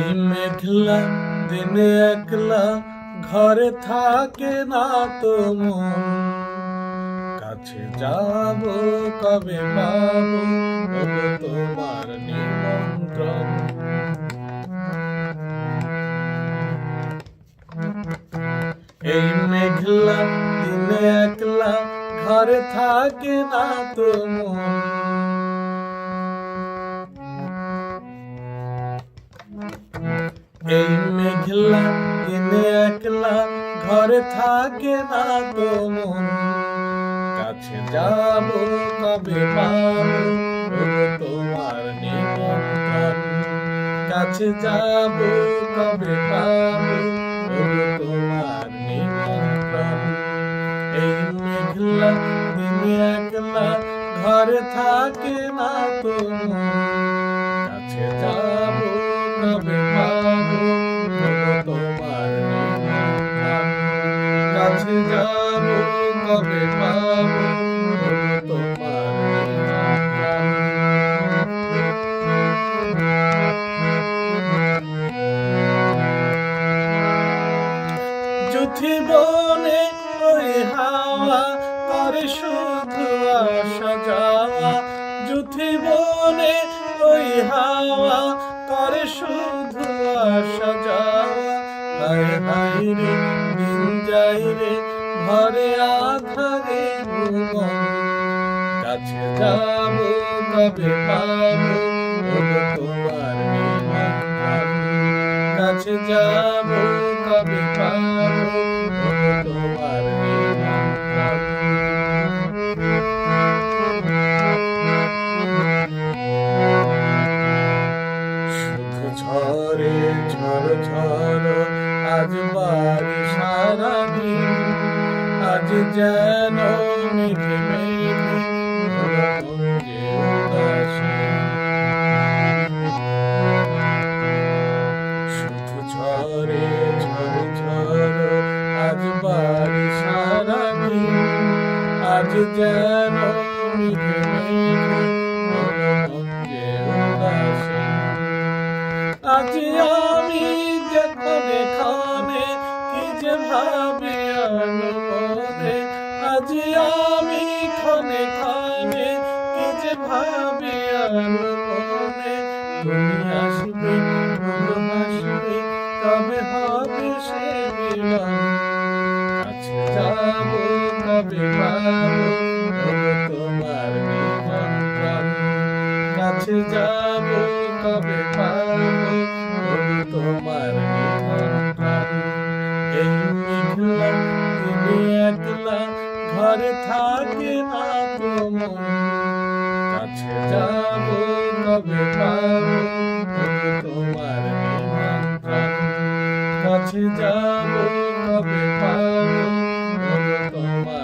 এই মেঘলা দিনে একলা ঘরে থাকে না তো মন, কাছে যাব কবে পাবো ওগো তোমার নিমন্ত্রণ। এই মেঘলা দিনে একলা ঘরে থাকে না তো মন, এই মেঘলা দিনে একলা ঘরে থাকে না তো মন, কাছে যাব কবে পাবো ওগো তোমার নিমন্ত্রণ। কাছে যাব কবে পাবো ওগো তোমার নিমন্ত্রণ। এই মেঘলা দিনে একলা ঘরে থাকে না তো মন, কাছে যাব কবে পাবো ওগো তোমার নিমন্ত্রণ। কাছে যাব কবে পাবো ওগো তোমার নিমন্ত্রণ। যুথি বনে ওই হাওয়া করে শুধু আসা যাওয়া, যুথি বনে ওই হাওয়া করে শুধু আসা যাওয়া। হায় হায় রে দিন যাই রে ঘরে আধারে ভুবন, কাছে যাব কবে পাবো ওগো তোমার নিমন্ত্রণ। কাছে যাব কবে পাবো ওগো তোমার নিমন্ত্রণ। শুধু ঝরে ঝড় ঝড় আজ বাড়ি সারাদিন, আজ যেন মেঘে মেঘে ভরা মন যে উদাসীন। শুধু ঝরে ঝড় ঝড় আজ বাড়ি সারাদিন, আজ যেন মেঘে মেঘে ভরা মন যে উদাসীন। আজ আমি যেখানে খানে কি যে ভাবি মনে, আজ আমি খানে খানে কি যে ভাবি মনে। তুমি আসবে তুমি হাসবে তবে হবে সে মিলন, কাছে যাব কবে পাবো ওগো তোমার নিমন্ত্রণ। কাছে যাব কবে পাবো ওগো তোমার নিমন্ত্রণ। এই মেঘলা দিনে একলা ঘরে থাকে না তো মন, কাছে যাব কবে পাবো ওগো তোমার নিমন্ত্রণ। কাছে যাব কবে পাবো ওগো তোমার